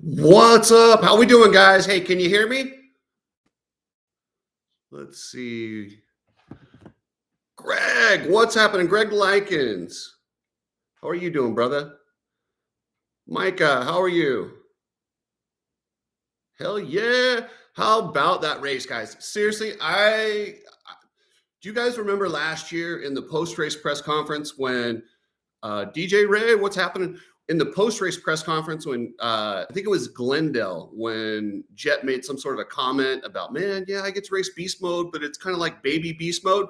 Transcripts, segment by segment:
What's up? How we doing, guys? Hey, can you hear me? Let's see. Greg, what's happening? Greg Likens. How are you doing, brother? Micah, how are you? Hell yeah. How about that race, guys? Seriously, do you guys remember last year in the post-race press conference when DJ Ray, what's happening? In the post-race press conference when I think it was Glendale, when Jet made some sort of a comment about, man, yeah, I get to race beast mode, but it's kind of like baby beast mode.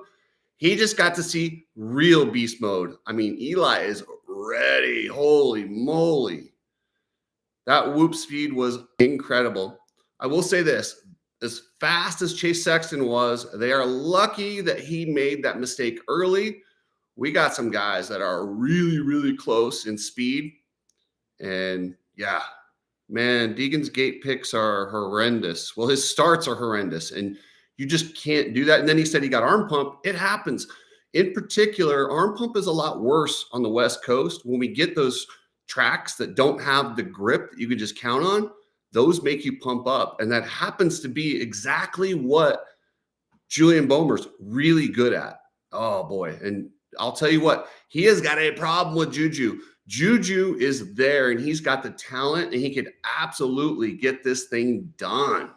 He just got to see real beast mode. I mean, Eli is ready. Holy moly. That whoop speed was incredible. I will say this, as fast as Chase Sexton was, they are lucky that he made that mistake early. We got some guys that are really, really close in speed. And yeah, man, Deegan's gate picks are horrendous. Well, his starts are horrendous, and you just can't do that. And then he said he got arm pump. It happens. In particular, arm pump is a lot worse on the West Coast. When we get those tracks that don't have the grip that you can just count on, those make you pump up. And that happens to be exactly what Julian Bomer's really good at. Oh, boy. And I'll tell you what, he has got a problem with Juju. Juju is there, and he's got the talent, and he could absolutely get this thing done.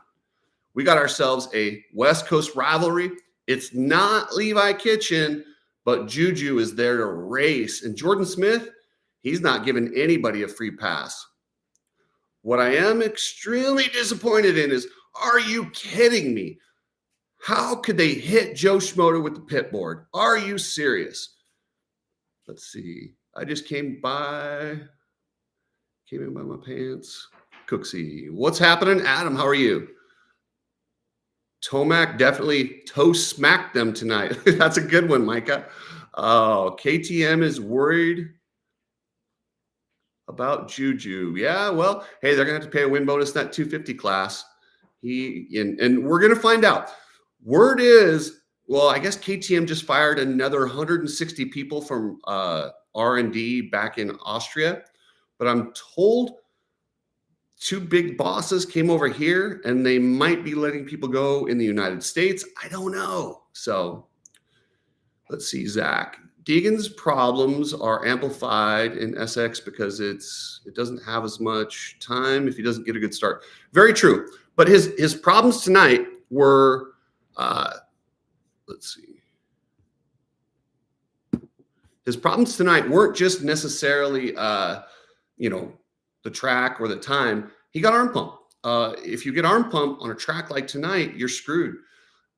We got ourselves a West Coast rivalry. It's not Levi Kitchen, but Juju is there to race. And Jordan Smith, he's not giving anybody a free pass. What I am extremely disappointed in is, are you kidding me? How could they hit Joe Schmoder with the pit board? Are you serious? Let's see. I just came in by my pants. Cooksey. What's happening? Adam, how are you? Tomac definitely toe smacked them tonight. That's a good one, Micah. Oh, KTM is worried about Juju. Yeah, well, hey, they're going to have to pay a win bonus in that 250 class. And we're going to find out. Word is, well, I guess KTM just fired another 160 people from R&D back in Austria. But I'm told two big bosses came over here, and they might be letting people go in the United States. I don't know. So let's see, Zach. Deegan's problems are amplified in SX because it doesn't have as much time if he doesn't get a good start. Very true. But his problems tonight were, let's see. His problems tonight weren't just necessarily, the track or the time. He got arm pump. If you get arm pump on a track like tonight, you're screwed.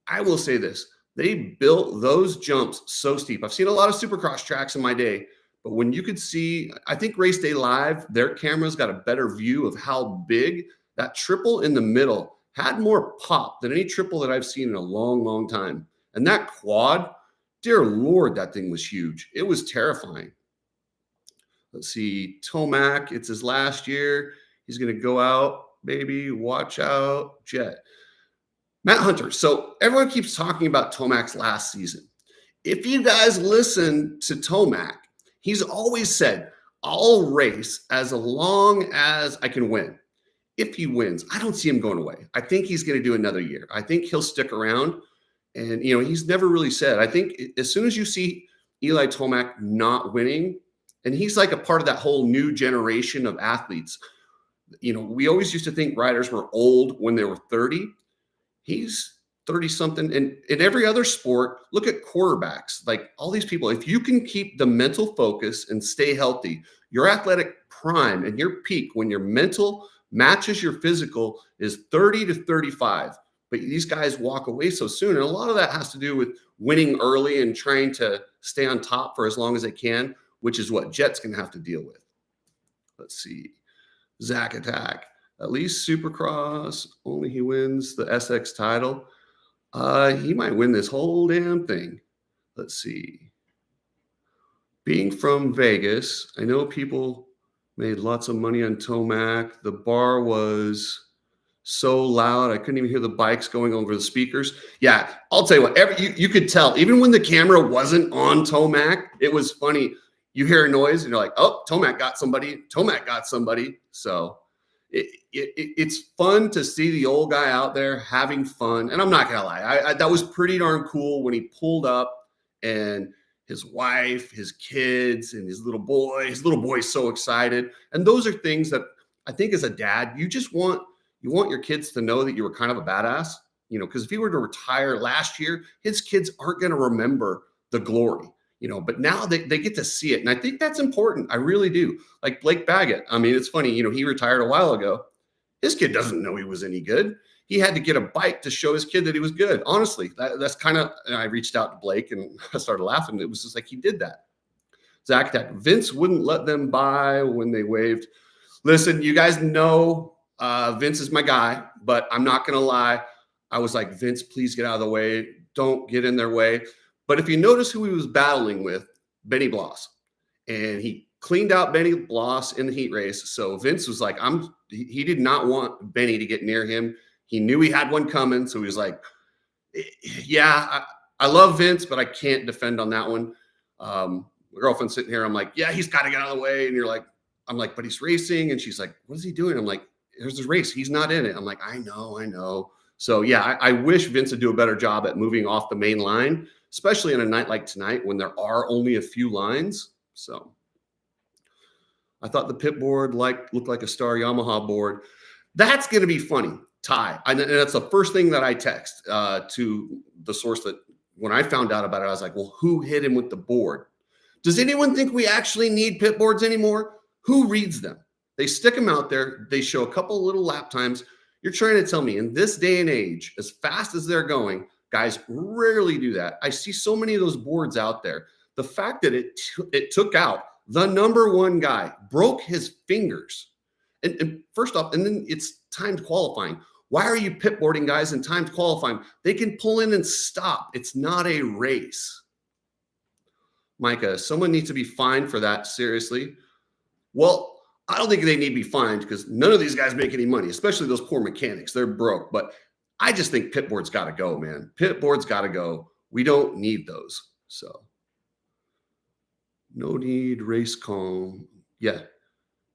I will say this. They built those jumps so steep. I've seen a lot of Supercross tracks in my day, but when you could see, I think Race Day Live, their cameras got a better view of how big that triple in the middle had more pop than any triple that I've seen in a long, long time. And that quad, dear Lord, that thing was huge. It was terrifying. Let's see, Tomac, it's his last year. He's going to go out, baby. Watch out, Jet. Matt Hunter. So everyone keeps talking about Tomac's last season. If you guys listen to Tomac, he's always said, I'll race as long as I can win. If he wins, I don't see him going away. I think he's going to do another year. I think he'll stick around. And, he's never really said, I think as soon as you see Eli Tomac not winning, and he's like a part of that whole new generation of athletes. We always used to think riders were old when they were 30. He's 30-something. And in every other sport, look at quarterbacks. Like all these people, if you can keep the mental focus and stay healthy, your athletic prime and your peak when your mental matches your physical is 30 to 35. But these guys walk away so soon. And a lot of that has to do with winning early and trying to stay on top for as long as they can, which is what Jet's going to have to deal with. Let's see. Zach Attack. At least Supercross, only he wins the SX title. He might win this whole damn thing. Let's see. Being from Vegas, I know people made lots of money on Tomac. The bar was so loud, I couldn't even hear the bikes going over the speakers. Yeah, I'll tell you what, you could tell, even when the camera wasn't on Tomac, it was funny. You hear a noise and you're like, oh, Tomac got somebody. So It's fun to see the old guy out there having fun. And I'm not gonna lie, that was pretty darn cool when he pulled up and his wife, his kids, and his little boy. His little boy's so excited. And those are things that I think as a dad, you want your kids to know that you were kind of a badass. Because if he were to retire last year, his kids aren't going to remember the glory. But now they get to see it. And I think that's important. I really do. Like Blake Baggett. I mean, it's funny, he retired a while ago. His kid doesn't know he was any good. He had to get a bike to show his kid that he was good. Honestly, that's kind of, I reached out to Blake and I started laughing. It was just like he did that. Zach, that Vince wouldn't let them by when they waved. Listen, you guys know Vince is my guy, but I'm not going to lie. I was like, Vince, please get out of the way. Don't get in their way. But if you notice who he was battling with, Benny Bloss. And he cleaned out Benny Bloss in the heat race. So Vince was like, he did not want Benny to get near him. He knew he had one coming. So he was like, yeah, I love Vince, but I can't defend on that one. My girlfriend's sitting here. I'm like, yeah, he's got to get out of the way. And I'm like, but he's racing. And she's like, what is he doing? I'm like, there's this race. He's not in it. I'm like, I know. So yeah, I wish Vince would do a better job at moving off the main line, especially on a night like tonight when there are only a few lines. So I thought the pit board looked like a Star Yamaha board. That's going to be funny, Ty. And that's the first thing that I text to the source that when I found out about it, I was like, well, who hit him with the board? Does anyone think we actually need pit boards anymore? Who reads them? They stick them out there. They show a couple little lap times. You're trying to tell me in this day and age, as fast as they're going, guys rarely do that. I see so many of those boards out there. The fact that it took out the number one guy, broke his fingers. And first off, and then it's timed qualifying. Why are you pit boarding guys in timed qualifying? They can pull in and stop. It's not a race. Micah, someone needs to be fined for that, seriously. Well, I don't think they need to be fined because none of these guys make any money, especially those poor mechanics. They're broke. But I just think pit boards got to go, man. Pit boards got to go. We don't need those. So no need race calm. Yeah,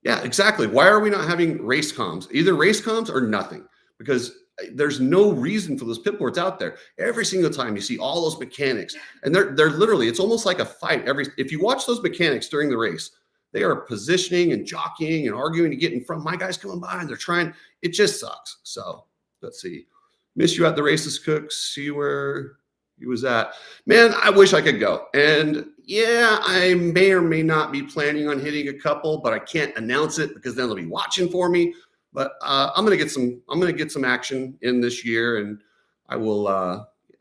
exactly. Why are we not having race comms? Either race comms or nothing, because there's no reason for those pit boards out there. Every single time you see all those mechanics, and they're literally, it's almost like a fight. If you watch those mechanics during the race, they are positioning and jockeying and arguing to get in front. My guy's coming by and they're trying. It just sucks. So let's see. Miss you at the races, Cooks. See where he was at. Man, I wish I could go. And yeah, I may or may not be planning on hitting a couple, but I can't announce it because then they'll be watching for me. But I'm gonna get some action in this year, and I will.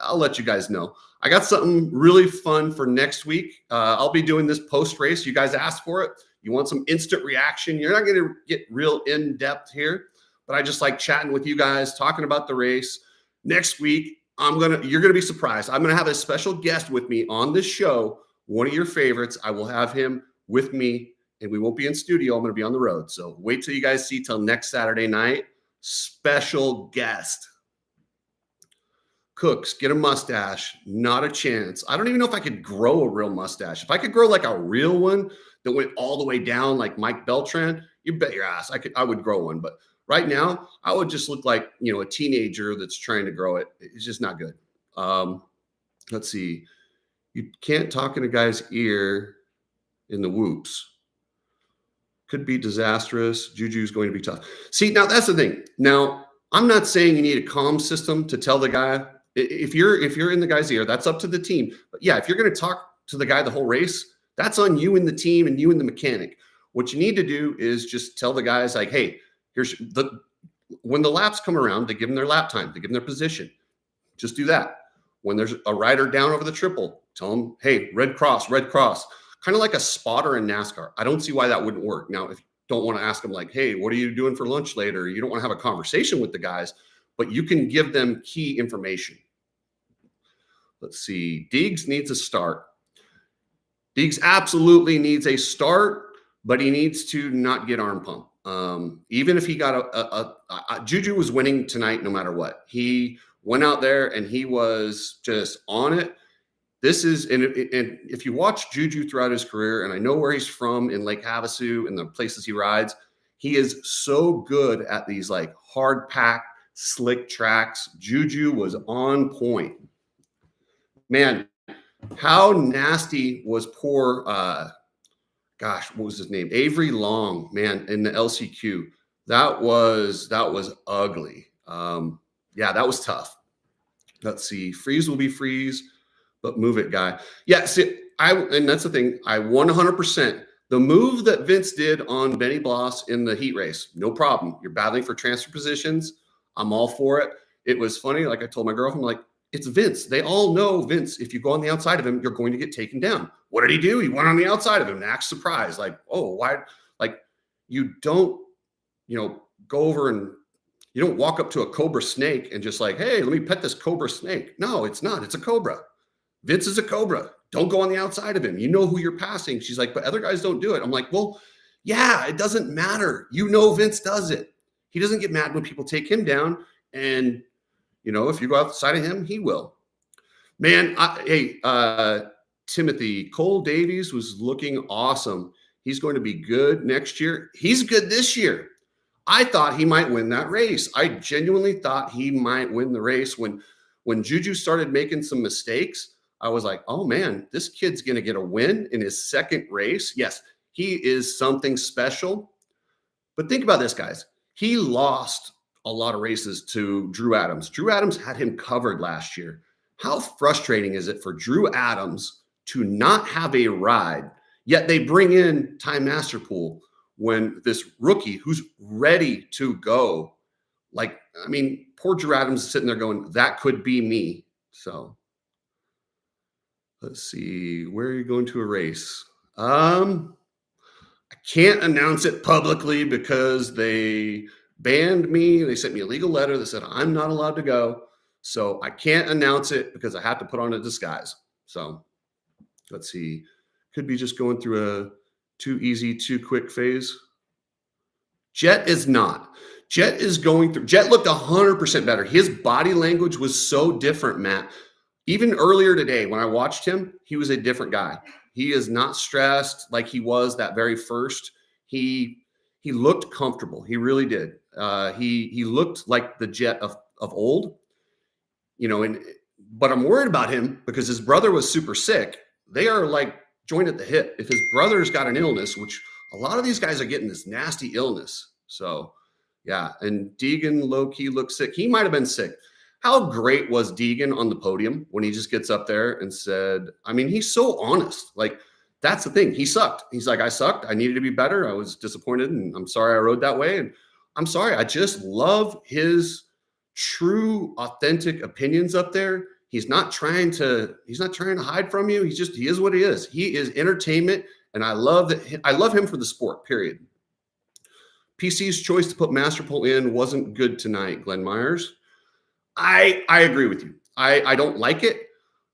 I'll let you guys know. I got something really fun for next week. I'll be doing this post race. You guys asked for it. You want some instant reaction. You're not going to get real in depth here, but I just like chatting with you guys, talking about the race. Next week, you're gonna be surprised. I'm gonna have a special guest with me on this show. One of your favorites. I will have him with me, and we won't be in studio. I'm gonna be on the road. So wait till you guys see till next Saturday night. Special guest. Cooks, get a mustache. Not a chance. I don't even know if I could grow a real mustache. If I could grow like a real one that went all the way down like Mike Beltran, you bet your ass I would grow one. But right now, I would just look like, a teenager that's trying to grow it. It's just not good. Let's see. You can't talk in a guy's ear in the whoops. Could be disastrous. Juju's going to be tough. See, now that's the thing. Now, I'm not saying you need a comm system to tell the guy. If you're in the guy's ear, that's up to the team. But yeah, if you're going to talk to the guy the whole race, that's on you and the team and you and the mechanic. What you need to do is just tell the guys like, hey, when the laps come around, they give them their lap time, they give them their position. Just do that. When there's a rider down over the triple, tell them, hey, red cross, kind of like a spotter in NASCAR. I don't see why that wouldn't work. Now, if you don't want to ask them like, hey, what are you doing for lunch later? You don't want to have a conversation with the guys, but you can give them key information. Let's see. Deegs needs a start. Deegs absolutely needs a start, but he needs to not get arm pump. Even if he got Juju was winning tonight, no matter what. He went out there and he was just on it. And if you watch Juju throughout his career, and I know where he's from in Lake Havasu and the places he rides, He is so good at these like hard pack, slick tracks. Juju was on point. Man, how nasty was poor gosh, what was his name? Avery Long, man, in the LCQ. That was ugly. Yeah, that was tough. Let's see. Freeze will be freeze, but move it, guy. Yeah, see, and that's the thing. I 100% the move that Vince did on Benny Bloss in the heat race. No problem. You're battling for transfer positions. I'm all for it. It was funny. Like I told my girlfriend, like, it's Vince. They all know Vince. If you go on the outside of him, you're going to get taken down. What did he do? He went on the outside of him and act surprised. Like, oh, why? Like, you don't, go over and you don't walk up to a cobra snake and just like, hey, let me pet this cobra snake. No, it's not. It's a cobra. Vince is a cobra. Don't go on the outside of him. You know who you're passing. She's like, but other guys don't do it. I'm like, well, yeah, it doesn't matter. Vince does it. He doesn't get mad when people take him down. And, if you go outside of him, he will. Man, Timothy, Cole Davies was looking awesome. He's going to be good next year. He's good this year. I thought he might win that race. I genuinely thought he might win the race. When Juju started making some mistakes, I was like, oh man, this kid's going to get a win in his second race. Yes, he is something special. But think about this, guys. He lost a lot of races to Drew Adams. Drew Adams had him covered last year. How frustrating is it for Drew Adams to not have a ride, yet they bring in Ty Masterpool when this rookie who's ready to go, like, I mean, poor Drew Adams is sitting there going, that could be me. So let's see, where are you going to a race? I can't announce it publicly because they banned me. They sent me a legal letter that said I'm not allowed to go. So I can't announce it because I have to put on a disguise. So let's see. Could be just going through a too easy, too quick phase. Jet is not. Jet is going through. Jet looked 100% better. His body language was so different, Matt. Even earlier today, when I watched him, he was a different guy. He is not stressed like he was that very first. He looked comfortable. He really did. He looked like the Jet of old. But I'm worried about him because his brother was super sick. They are like joined at the hip. If his brother's got an illness, which a lot of these guys are getting this nasty illness. So, yeah. And Deegan low-key looked sick. He might have been sick. How great was Deegan on the podium when he just gets up there and said, I mean, he's so honest. Like, that's the thing. He sucked. He's like, I sucked. I needed to be better. I was disappointed, and I'm sorry I rode that way. And I'm sorry. I just love his true, authentic opinions up there. He's not trying to hide from you. He is what he is. He is entertainment. And I love him for the sport, period. PC's choice to put Masterpool in wasn't good tonight, Glenn Myers. I agree with you. I don't like it.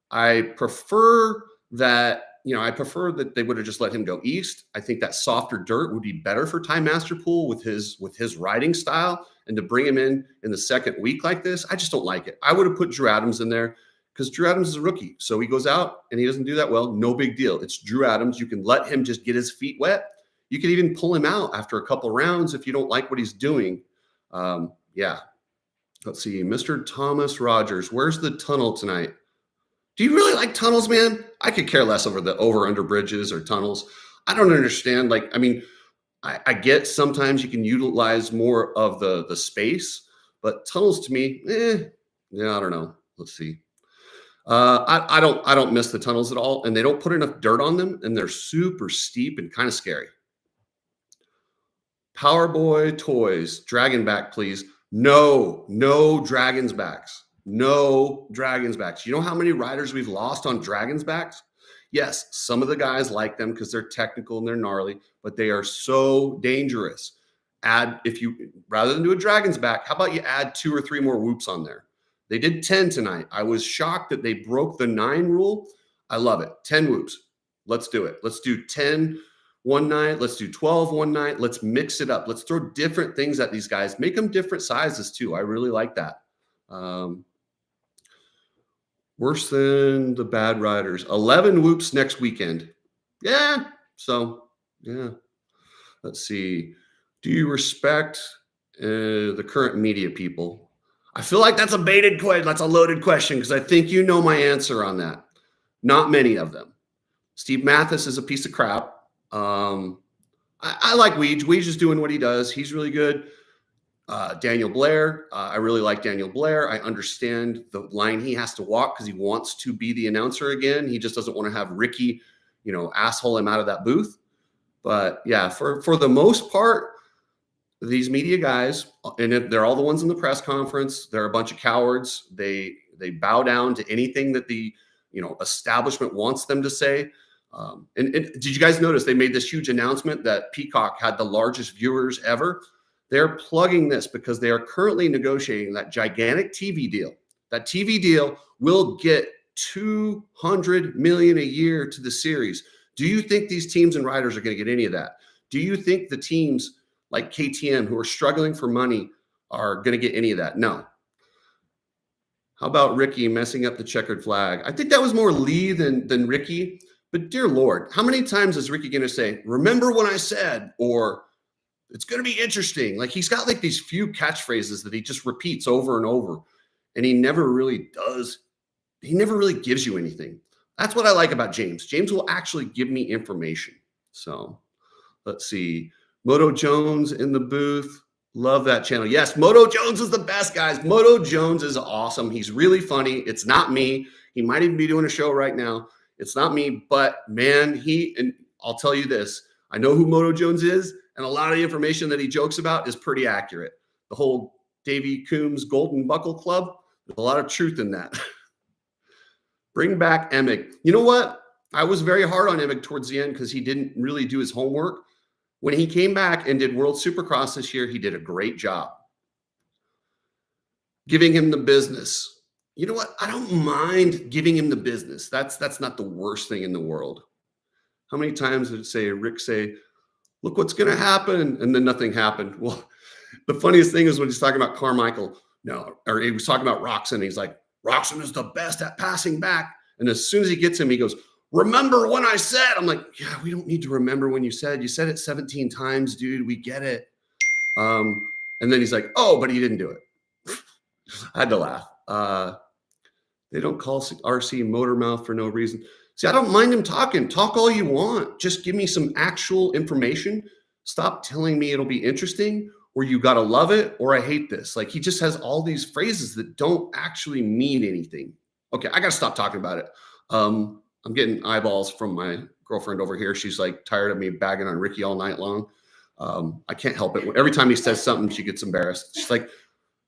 I prefer that they would have just let him go east. I think that softer dirt would be better for Ty Masterpool with his riding style, and to bring him in the second week like this, I just don't like it. I would have put Drew Adams in there because Drew Adams is a rookie. So he goes out and he doesn't do that well. No big deal. It's Drew Adams. You can let him just get his feet wet. You can even pull him out after a couple rounds if you don't like what he's doing. Yeah. Let's see. Mr. Thomas Rogers, where's the tunnel tonight? Do you really like tunnels, man? I could care less over under bridges or tunnels. I don't understand. Like, I mean, I get sometimes you can utilize more of the space, but tunnels to me, yeah, I don't know. Let's see. I don't miss the tunnels at all, and they don't put enough dirt on them, and they're super steep and kind of scary. Powerboy Toys, dragon back, please. No dragons backs. No dragons backs. You know how many riders we've lost on dragons backs? Yes, some of the guys like them because they're technical and they're gnarly, but they are so dangerous. Rather than do a dragon's back, how about you add 2 or 3 more whoops on there? They did 10 tonight. I was shocked that they broke the 9 rule. I love it. 10 whoops. Let's do it. Let's do 10 one night. Let's do 12 one night. Let's mix it up. Let's throw different things at these guys. Make them different sizes too. I really like that. Worse than the bad riders. 11 whoops next weekend. Yeah. So, yeah. Let's see. Do you respect the current media people? I feel like that's a baited question. That's a loaded question because I think you know my answer on that. Not many of them. Steve Mathis is a piece of crap. I like Weege. Weege is doing what he does. He's really good. Daniel Blair. I really like Daniel Blair. I understand the line he has to walk because he wants to be the announcer again. He just doesn't want to have Ricky, asshole him out of that booth. But yeah, for the most part, these media guys, and they're all the ones in the press conference, they're a bunch of cowards. They bow down to anything that the establishment wants them to say. And did you guys notice they made this huge announcement that Peacock had the largest viewers ever? They're plugging this because they are currently negotiating that gigantic TV deal. That TV deal will get $200 million a year to the series. Do you think these teams and riders are going to get any of that? Do you think the teams like KTM who are struggling for money are going to get any of that? No. How about Ricky messing up the checkered flag? I think that was more Lee than Ricky. But dear Lord, how many times is Ricky going to say, remember when I said, or it's going to be interesting? Like he's got like these few catchphrases that he just repeats over and over. And he never really does. He never really gives you anything. That's what I like about James. James will actually give me information. So let's see. Moto Jones in the booth. Love that channel. Yes, Moto Jones is the best, guys. Moto Jones is awesome. He's really funny. It's not me. He might even be doing a show right now. It's not me, but man, and I'll tell you this. I know who Moto Jones is, and a lot of the information that he jokes about is pretty accurate. The whole Davey Coombs Golden Buckle Club, there's a lot of truth in that. Bring back Emig. You know what? I was very hard on Emig towards the end because he didn't really do his homework. When he came back and did World Supercross this year, he did a great job. Giving him the business. You know what? I don't mind giving him the business. That's not the worst thing in the world. How many times did Rick say, look what's going to happen, and then nothing happened? Well, the funniest thing is when he's talking about Carmichael, or he was talking about Roxon. He's like, Roxon is the best at passing back. And as soon as he gets him, he goes, remember when I said? I'm like, yeah, we don't need to remember when you said. You said it 17 times, dude. We get it. And then he's like, oh, but he didn't do it. I had to laugh. They don't call RC motor mouth for no reason. See, I don't mind him talking. Talk all you want. Just give me some actual information. Stop telling me it'll be interesting, or you got to love it, or I hate this. Like, he just has all these phrases that don't actually mean anything. Okay, I got to stop talking about it. I'm getting eyeballs from my girlfriend over here. She's like tired of me bagging on Ricky all night long. I can't help it. Every time he says something, she gets embarrassed. She's like,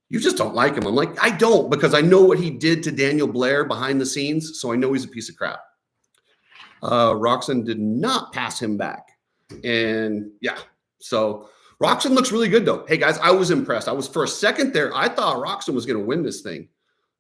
you just don't like him. I'm like, I don't, because I know what he did to Daniel Blair behind the scenes. So I know he's a piece of crap. Roxon did not pass him back. And yeah, so Roxon looks really good though. Hey guys, I was impressed. For a second there, I thought Roxon was going to win this thing.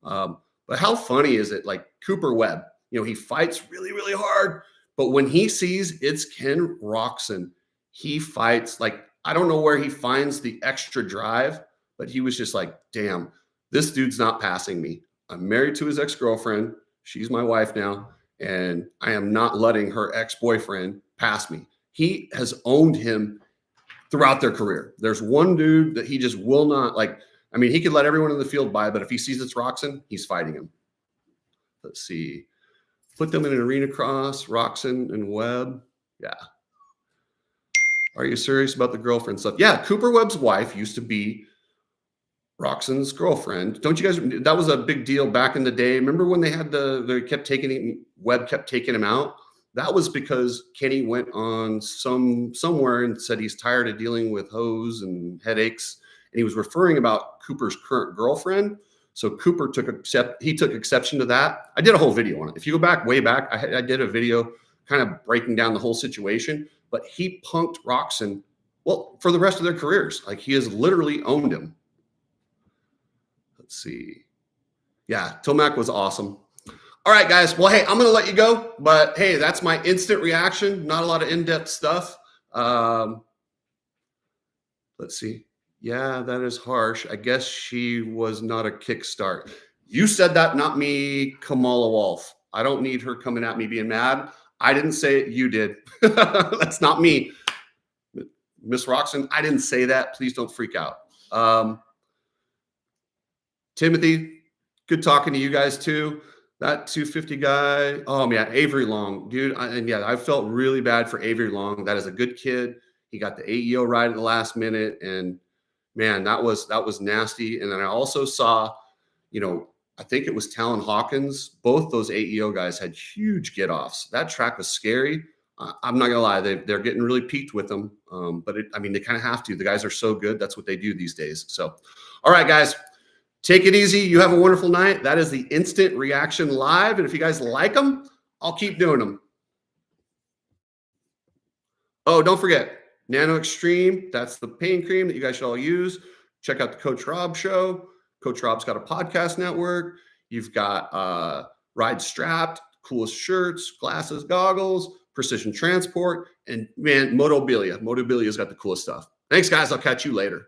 But how funny is it? Like Cooper Webb, he fights really, really hard, but when he sees it's Ken Roxon, he fights like, I don't know where he finds the extra drive, but he was just like, damn, this dude's not passing me. I'm married to his ex-girlfriend. She's my wife now. And I am not letting her ex-boyfriend pass me. He has owned him throughout their career. There's one dude that he just will not he could let everyone in the field by, but if he sees it's Roxon, he's fighting him. Let's see. Put them in an arena cross, Roxon and Webb. Yeah. Are you serious about the girlfriend stuff? Yeah, Cooper Webb's wife used to be Roxon's girlfriend. Don't you guys, that was a big deal back in the day. Remember when they had Webb kept taking him out? That was because Kenny went on somewhere and said he's tired of dealing with hoes and headaches. And he was referring about Cooper's current girlfriend. So Cooper took exception to that. I did a whole video on it. If you go back, way back, I did a video kind of breaking down the whole situation, but he punked Roxon, well, for the rest of their careers. Like, he has literally owned him. Let's see. Yeah, Tomac was awesome. All right, guys. Well, hey, I'm going to let you go, but hey, that's my instant reaction. Not a lot of in-depth stuff. Let's see. Yeah, that is harsh. I guess she was not a kickstart. You said that, not me, Kamala Wolf. I don't need her coming at me being mad. I didn't say it. You did. That's not me. Miss Roxon, I didn't say that. Please don't freak out. Timothy, good talking to you guys too. That 250 guy, oh man, Avery Long, dude. And yeah, I felt really bad for Avery Long. That is a good kid. He got the AEO right at the last minute, and man, that was nasty. And then I also saw, I think it was Talon Hawkins. Both those AEO guys had huge get offs. That track was scary. I'm not gonna lie, they're getting really peaked with them. But they kind of have to. The guys are so good. That's what they do these days. So, all right, guys. Take it easy. You have a wonderful night. That is the Instant Reaction Live. And if you guys like them, I'll keep doing them. Oh, don't forget, Nano Extreme. That's the pain cream that you guys should all use. Check out the Coach Rob show. Coach Rob's got a podcast network. You've got Ride Strapped, coolest shirts, glasses, goggles, Precision Transport, and man, Motobilia. Motobilia's got the coolest stuff. Thanks, guys. I'll catch you later.